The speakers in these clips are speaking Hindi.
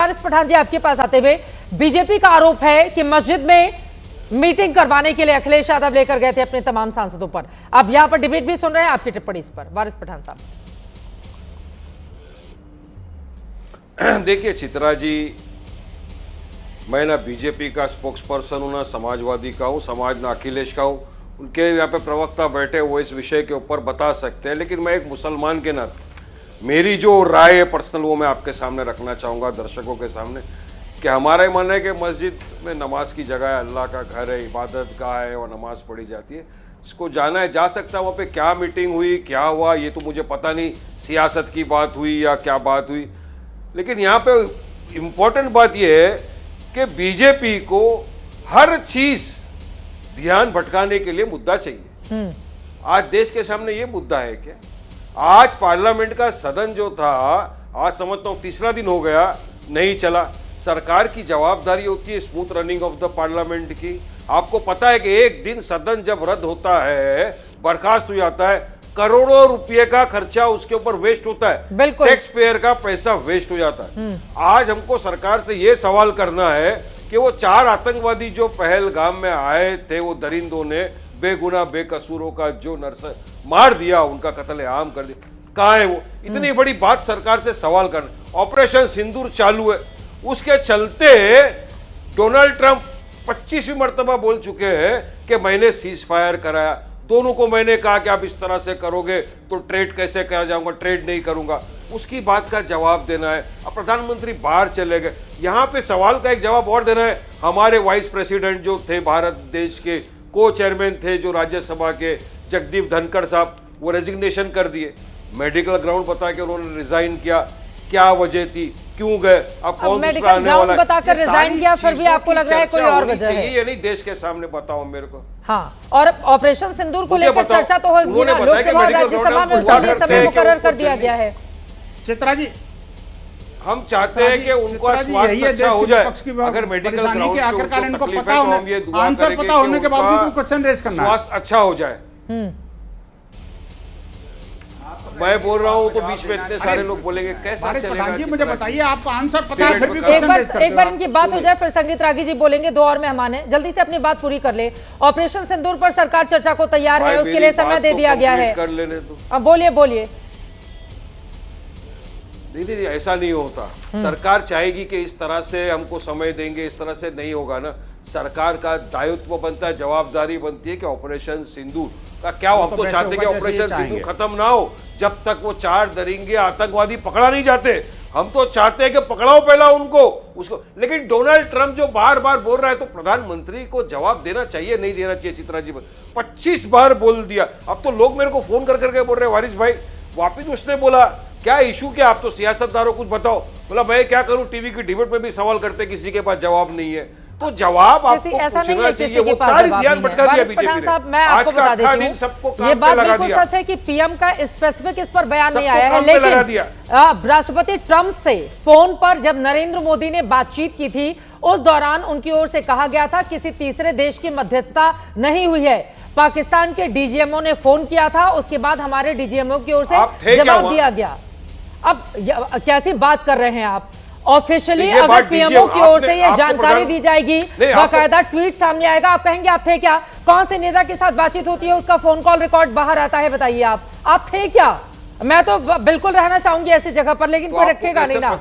वारिस पठान जी, आपके पास आते हुए, बीजेपी का आरोप है कि मस्जिद में मीटिंग करवाने के लिए अखिलेश यादव लेकर गए थे अपने तमाम सांसदों पर। अब यहां पर डिबेट भी सुन रहे हैं, आपकी टिप्पणी इस पर वारिस पठान साहब। देखिए चित्रा जी, मैं ना बीजेपी का स्पोक्स पर्सन हूँ, ना समाजवादी का हूँ, समाज ना अखिलेश का हूँ। उनके यहाँ पे प्रवक्ता बैठे वो इस विषय के ऊपर बता सकते हैं, लेकिन मैं एक मुसलमान के नाते मेरी जो राय है पर्सनल वो मैं आपके सामने रखना चाहूँगा, दर्शकों के सामने, कि हमारा ये मानना है कि मस्जिद में नमाज की जगह है, अल्लाह का घर है, इबादत गाह है और नमाज पढ़ी जाती है। इसको जाना है, जा सकता है। वहाँ पे क्या मीटिंग हुई, क्या हुआ, ये तो मुझे पता नहीं, सियासत की बात हुई या क्या बात हुई। लेकिन यहाँ पे इम्पोर्टेंट बात ये है कि बीजेपी को हर चीज ध्यान भटकाने के लिए मुद्दा चाहिए। आज देश के सामने ये मुद्दा है क्या? आज पार्लियामेंट का सदन जो था, आज समझता हूँ तीसरा दिन हो गया, नहीं चला। सरकार की जवाबदारी होती है smooth running of the parliament की। आपको पता है कि एक दिन सदन जब रद्द होता है, बर्खास्त हो जाता है, करोड़ों रुपए का खर्चा उसके ऊपर वेस्ट होता है, टैक्स पेयर का पैसा वेस्ट हो जाता है। आज हमको सरकार से यह सवाल करना है कि वो 4 आतंकवादी जो पहलगाम में आए थे, वो दरिंदों ने बेगुनाह बेकसूरों का जो मार दिया, उनका कत्ले-आम कर दिया, कहाँ है वो? इतनी बड़ी बात सरकार से सवाल करना। ऑपरेशन सिंदूर चालू है, उसके चलते डोनाल्ड ट्रंप 25वीं मर्तबा बोल चुके हैं कि मैंने सीज फायर कराया। दोनों को मैंने कहा कि आप इस तरह से करोगे तो ट्रेड कैसे करा जाऊंगा, ट्रेड नहीं करूंगा। उसकी बात का जवाब देना है। अब प्रधानमंत्री बाहर चले गए, यहाँ पे सवाल का एक जवाब और देना है। हमारे वाइस प्रेसिडेंट जो थे, भारत देश के को चेयरमैन थे जो राज्यसभा के, जगदीप धनखड़ साहब, वो रेजिग्नेशन कर दिए। मेडिकल ग्राउंड बता के उन्होंने रिजाइन किया, क्या वजह थी, क्यों गए? अब कौन दूसरा आने वाला है? बताकर रिजाइन किया, फिर भी आपको लग रहा है कोई और वजह है? ये नहीं देश के सामने बताओ मेरे को। हाँ, और ऑपरेशन सिंदूर को लेकर चर्चा तो होगी ना, लोकसभा राज्यसभा में उसका भी समय मुकर्रर कर दिया गया है। चित्रा जी, हम चाहते हैं कि उनका स्वास्थ्य अच्छा हो जाए। अगर मेडिकल ग्राउंड के आखिरकार इनको पता होना, हम ये दुआ आंसर पता होने के बावजूद क्वेश्चन रेज करना, स्वास्थ्य अच्छा हो जाए। मैं बोल रहा हूँ तो बीच में इतने सारे लोग बोलेंगे, कैसा चलेगा? मुझे बताइए, आपको आंसर पता है फिर भी एक बार इनकी बात हो जाए, फिर संगीत रागी जी बोलेंगे। 2 और मेहमान हैं, जल्दी से अपनी बात पूरी कर ले। ऑपरेशन सिंदूर पर सरकार चर्चा को तैयार है, उसके लिए समय दे दिया गया है। कर लेने दो, अब बोलिए। नहीं, ऐसा नहीं होता। सरकार चाहेगी कि इस तरह से हमको समय देंगे, इस तरह से नहीं होगा ना। सरकार का दायित्व बनता है, जवाबदारी बनती है कि ऑपरेशन सिंदूर का क्या हो। हम तो चाहते हैं कि ऑपरेशन सिंदूर खत्म ना हो जब तक वो 4 दरिंगे आतंकवादी पकड़ा नहीं जाते। हम तो चाहते हैं कि पकड़ाओ पहला उनको, उसको। लेकिन डोनाल्ड ट्रंप जो बार बार बोल रहा है, तो प्रधानमंत्री को जवाब देना चाहिए, नहीं देना चाहिए? चित्रा जी 25 बार बोल दिया। अब तो लोग मेरे को फोन कर करके बोल रहे हैं, वारिस भाई वापिस उसने बोला क्या इशू, क्या आप तो सियासतदारों कुछ बताओ। बोला मैं क्या करूं, टीवी की डिबेट में भी सवाल करते, किसी के पास जवाब नहीं है। तो जवाब आपको पूछना चाहिए। वो सारी ध्यान भटका दिया बीजेपी ने। मैं आपको बता देती हूं, सबको ये बात बिल्कुल सच है कि पीएम का स्पेसिफिक इस पर बयान नहीं आया है, लेकिन राष्ट्रपति ट्रंप से फोन पर जब नरेंद्र मोदी ने बातचीत की थी, उस दौरान उनकी ओर से कहा गया था किसी तीसरे देश की मध्यस्थता नहीं हुई है। पाकिस्तान के डीजीएमओ ने फोन किया था, उसके बाद हमारे डीजीएमओ की ओर से जवाब दिया गया। अब कैसी बात कर रहे हैं आप? ऑफिशियली अगर पीएमओ की ओर से ये जानकारी दी जाएगी, बाकायदा ट्वीट सामने आएगा, आप कहेंगे आप थे क्या? कौन से नेता के साथ बातचीत होती है, उसका फोन कॉल रिकॉर्ड बाहर आता है, बताइए आप थे क्या? मैं तो बिल्कुल रहना चाहूंगी ऐसी जगह पर, लेकिन कोई रखेगा नहीं ना।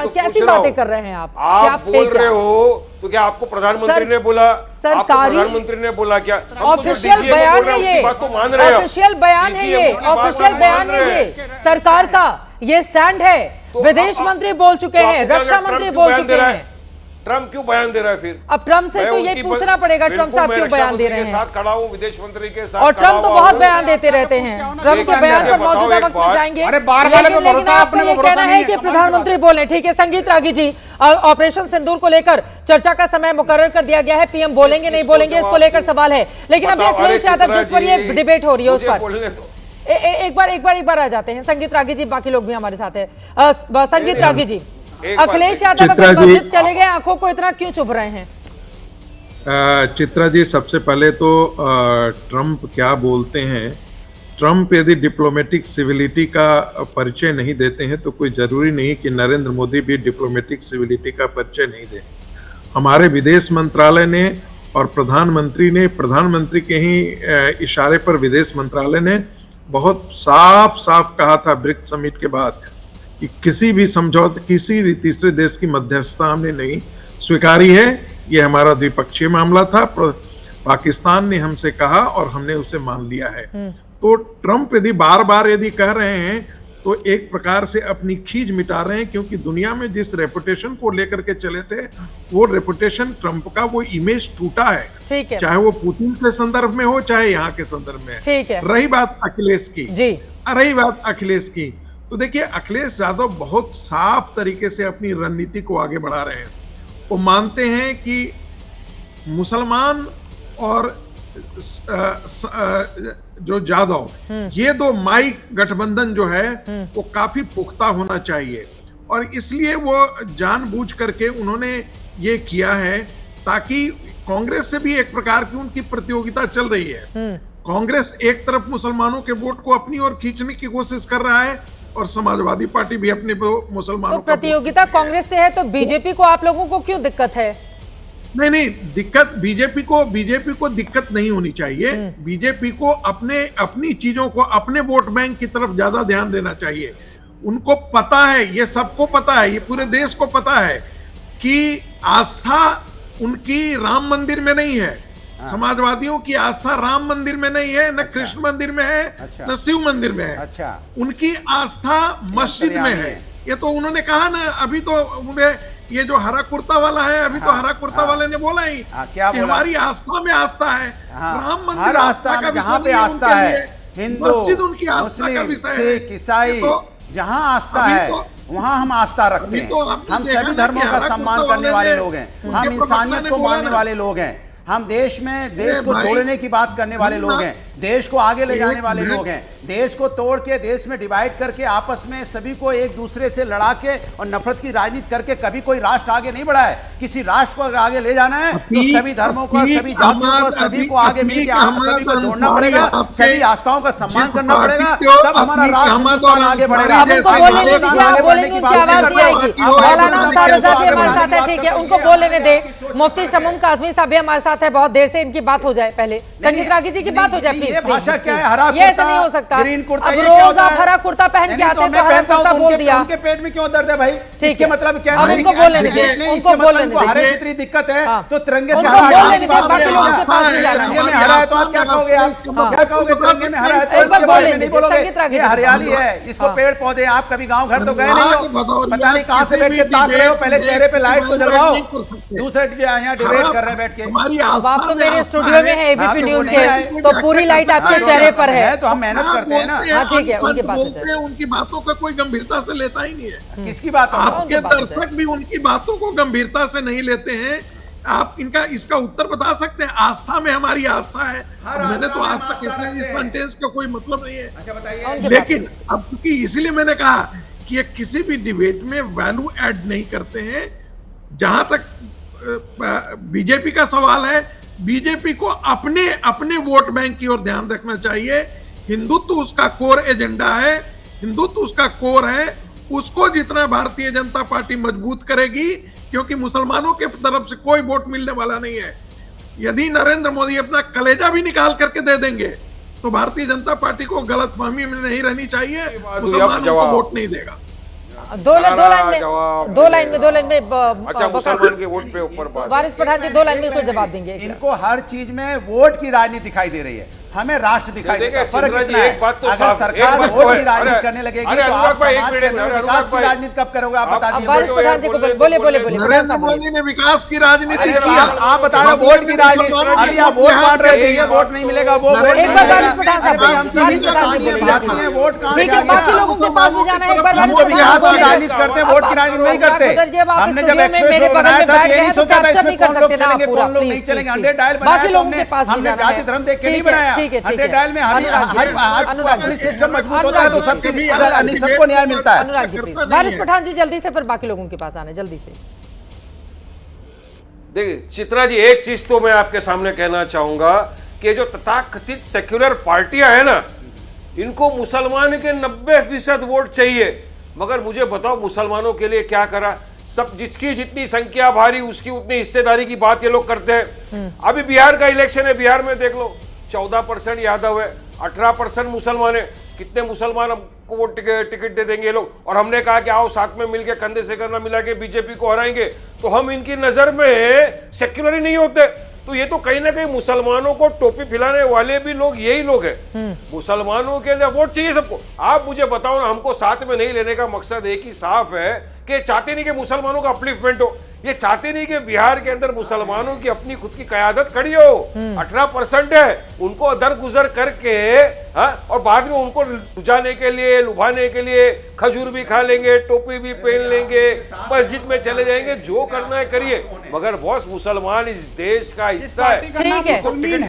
कैसी बातें कर रहे हैं आप बोल रहे हो? तो क्या आपको प्रधानमंत्री ने बोला? प्रधानमंत्री ने बोला क्या? ऑफिशियल बयान है ये, ऑफिशियल बयान है ये, ऑफिशियल बयान है ये, सरकार का ये स्टैंड है। विदेश मंत्री बोल चुके हैं, रक्षा मंत्री बोल चुके हैं। ट्रंप क्यों बयान दे रहा है फिर? अब ट्रंप से तो ये पूछना पड़ेगा, ट्रंप साहब क्यों बयान दे रहे हैं? साथ खड़ा हूं, विदेश मंत्री के साथ, और ट्रंप तो बहुत बयान देते रहते हैं। ट्रंप के बयान पर मौजूदा वक्त में जाएंगे, लेकिन आपको ये कहना है कि प्रधानमंत्री बोले। ठीक है संगीत रागी जी, ऑपरेशन सिंदूर को लेकर चर्चा का समय मुकर्रर कर दिया गया है। पीएम बोलेंगे नहीं बोलेंगे इसको लेकर सवाल है, लेकिन अभी अखिलेश यादव जिस पर ये डिबेट हो रही है उस पर एक बार आ जाते हैं। संगीत रागी जी, बाकी लोग भी हमारे साथ है। संगीत रागी जी, अखिलेश यादव अगर मस्जिद चले गए, आंखों को इतना क्यों चुभ रहे हैं? चित्रा जी, सबसे पहले तो ट्रंप क्या बोलते हैं ट्रम्प यदि डिप्लोमेटिक सिविलिटी का परिचय नहीं देते हैं तो कोई जरूरी नहीं कि नरेंद्र मोदी भी डिप्लोमेटिक सिविलिटी का परिचय नहीं दें। हमारे विदेश मंत्रालय ने और प्रधानमंत्री के ही इशारे पर विदेश मंत्रालय ने बहुत साफ साफ कहा था ब्रिक्स समिट के बाद कि किसी भी समझौते, किसी भी तीसरे देश की मध्यस्थता हमने नहीं स्वीकारी है। ये हमारा द्विपक्षीय मामला था, पाकिस्तान ने हमसे कहा और हमने उसे मान लिया है। तो ट्रम्प यदि बार बार यदि कह रहे हैं तो एक प्रकार से अपनी खींच मिटा रहे हैं, क्योंकि दुनिया में जिस रेपुटेशन को लेकर के चले थे वो रेपुटेशन ट्रम्प का वो इमेज टूटा है, ठीक है, चाहे वो पुतिन के संदर्भ में हो चाहे यहाँ के संदर्भ में। ठीक है। रही बात अखिलेश की जी, तो देखिए अखिलेश यादव बहुत साफ तरीके से अपनी रणनीति को आगे बढ़ा रहे हैं। वो मानते हैं कि मुसलमान और जो जादव, ये दो माई गठबंधन जो है वो काफी पुख्ता होना चाहिए, और इसलिए वो जानबूझ करके उन्होंने ये किया है ताकि कांग्रेस से भी एक प्रकार की उनकी प्रतियोगिता चल रही है। कांग्रेस एक तरफ मुसलमानों के वोट को अपनी ओर खींचने की कोशिश कर रहा है और समाजवादी पार्टी भी अपने मुसलमानों तो प्रतियोगिता कांग्रेस से है तो बीजेपी को आप लोगों को क्यों दिक्कत है? नहीं, दिक्कत बीजेपी को दिक्कत नहीं होनी चाहिए। बीजेपी को अपनी चीजों को, अपने वोट बैंक की तरफ ज्यादा ध्यान देना चाहिए। उनको पता है, ये सबको पता है, ये पूरे देश को पता है कि आस्था उनकी राम मंदिर में नहीं है। समाजवादियों की आस्था राम मंदिर में नहीं है, न कृष्ण मंदिर में है, न शिव मंदिर में है। उनकी आस्था मस्जिद में है। ये तो उन्होंने कहा ना, अभी तो उन्हें ये जो हरा कुर्ता वाला है, अभी तो हरा कुर्ता वाले ने बोला ही कि हमारी आस्था में आस्था है। राम मंदिर आस्था का विषय नहीं है उनके लिए, हिंदू मस्जिद उनकी आस्था का विषय है। ईसाई जहाँ आस्था है वहाँ हम आस्था रखते हैं। हम सभी धर्मों का सम्मान करने वाले लोग हैं, हम इंसानियत को मानने वाले लोग हैं, हम देश को तोड़ने की बात करने वाले लोग हैं, देश को आगे ले जाने वाले लोग हैं। देश को तोड़ के, देश में डिवाइड करके, आपस में सभी को एक दूसरे से लड़ा के और नफरत की राजनीति करके कभी कोई राष्ट्र आगे नहीं बढ़ा है। किसी राष्ट्र को अगर आगे ले जाना है तो सभी धर्मों को, सभी जातियों को, सभी को आगे मिलकर आप सभी को जोड़ना पड़ेगा, सभी आस्थाओं का सम्मान करना पड़ेगा, तब हमारा राष्ट्र आगे बढ़ेगा। उनको बोल लेने दे। मुफ्ती शमूम काज़मी साहब भी हमारे साथ है, बहुत देर से इनकी बात हो जाए, पहले संगीत रागी जी की बात हो जाए प्लीज। ये भाषा क्या है? हरा ये ऐसा नहीं हो सकता। ग्रीन कुर्ता, अब रोज आप हरा कुर्ता पहन के आते हैं तो हरा कुर्ता बोल दिया। उनके पेट में क्यों दर्द है भाई? इसके मतलब क्या? अब उनको बोल लेने दे, उनको बोल लेने दे। हरे इतनी दिक्कत है तो तिरंगे से उनको हरा बोल लेने दे, बाकी लोगों के पास नहीं जाना। तिरंगे में हरा है तो आप क्या कहोगे? आप क्या कहोगे? तिरंगे में हरा है तो इसके बारे में नहीं बोलोगे? ये हरियाली है, इसको पेड़ पौधे, आप कभी गांव घर तो गए नहीं हो, पता नहीं कहां से बैठ के ताक रहे हो। पहले चेहरे पे लाइट तो जलवाओ, दूसरे यहाँ डिबेट कर रहे हैं बैठ के। आप तो मेरे स्टूडियो में है एबीपी न्यूज़ के, तो पूरी लाइट आपके चेहरे पर है, तो हम मेहनत करते हैं ना। हाँ ठीक है, उनकी बात बोलते हैं, उनकी बातों का कोई गंभीरता से लेता ही नहीं है। किसकी बात? आपके दर्शक भी उनकी बातों को गंभीरता से नहीं लेते हैं। आप इसका उत्तर बता सकते हैं? आस्था में हमारी आस्था है। मैंने तो आज तक इस सेंटेंस का कोई मतलब नहीं है। अच्छा बताइए। लेकिन अब क्योंकि इसलिए मैंने कहा कि ये किसी भी डिबेट में वैल्यू ऐड नहीं करते हैं। जहां तक बीजेपी का सवाल है, बीजेपी को अपने वोट बैंक की ओर ध्यान रखना चाहिए। हिंदुत्व उसका कोर एजेंडा है, हिंदुत्व उसका कोर है। उसको जितना भारतीय जनता पार्टी मजबूत करेगी, क्योंकि मुसलमानों के तरफ से कोई वोट मिलने वाला नहीं है। यदि नरेंद्र मोदी अपना कलेजा भी निकाल करके दे देंगे तो भारतीय जनता पार्टी को गलतफहमी में नहीं रहनी चाहिए, मुसलमानों को वोट नहीं देगा। दो लाइन में अच्छा, मुसलमान के वोट पे ऊपर वारिस पठान जी 2 लाइन में कोई जवाब देंगे? इनको हर चीज में वोट की राजनीति दिखाई दे रही है, हमें राष्ट्र दिखाई देगा। फर्क इतना है, अगर सरकार वोट की राजनीति करने लगेगी तो आप समाज के विकास की राजनीति कब करोगे? आप बता दीजिए। वारिस पठान जी को बोले नरेंद्र मोदी ने विकास की राजनीति किया। आप बता रहे वोट की राजनीति, अभी आप वोट बांट रहे थे, ये वोट नहीं मिलेगा, वो वोट नहीं मिलेगा। वोट हम जब विकास की राजनीति करते हैं, वोट की राजनीति नहीं करते। हमने जब एक्सप्रेस बनाया था ये नहीं सोचा था इसमें कौन लोग चलेंगे कौन लोग नहीं चलेंगे। 100 डायल बनाया तो हमने जाति धर्म देख के नहीं बनाया। 100 डायल में हर सिस्टम मजबूत होता है तो सबको न्याय मिलता है। वारिस पठान जी जल्दी से, फिर बाकी लोगों के पास आने जल्दी से। देखिए चित्रा जी, एक चीज तो मैं आपके सामने कहना चाहूंगा कि जो तथाकथित सेक्युलर पार्टियां हैं ना, इनको मुसलमान के 90% वोट चाहिए। मगर मुझे बताओ मुसलमानों के लिए क्या करा? सब जिसकी जितनी संख्या भारी उसकी उतनी हिस्सेदारी की बात ये लोग करते हैं। अभी बिहार का इलेक्शन है, बिहार में देख लो 14% यादव है, 18% मुसलमान है। कितने मुसलमान हमको वो टिकट दे देंगे ये लोग? और हमने कहा कि आओ साथ में मिलके कंधे से कंधा मिला के बीजेपी को हराएंगे, तो हम इनकी नजर में सेक्युलर ही नहीं होते। तो ये तो कहीं ना कहीं मुसलमानों को टोपी पिलाने वाले भी लोग यही लोग हैं। मुसलमानों के लिए वोट चाहिए सबको। आप मुझे बताओ ना, हमको साथ में नहीं लेने का मकसद एक ही साफ है कि चाहते नहीं कि मुसलमानों का अपलिफ्टमेंट हो, ये चाहते नहीं कि बिहार के अंदर मुसलमानों की अपनी खुद की कयादत खड़ी हो। 18% है, उनको दरगुजर करके और बाद में उनको लुभाने के लिए खजूर भी खा लेंगे, टोपी भी पहन लेंगे, मस्जिद में चले जाएंगे, जो करना है करिए। मगर बॉस मुसलमान इस देश का हिस्सा है। ठीक है।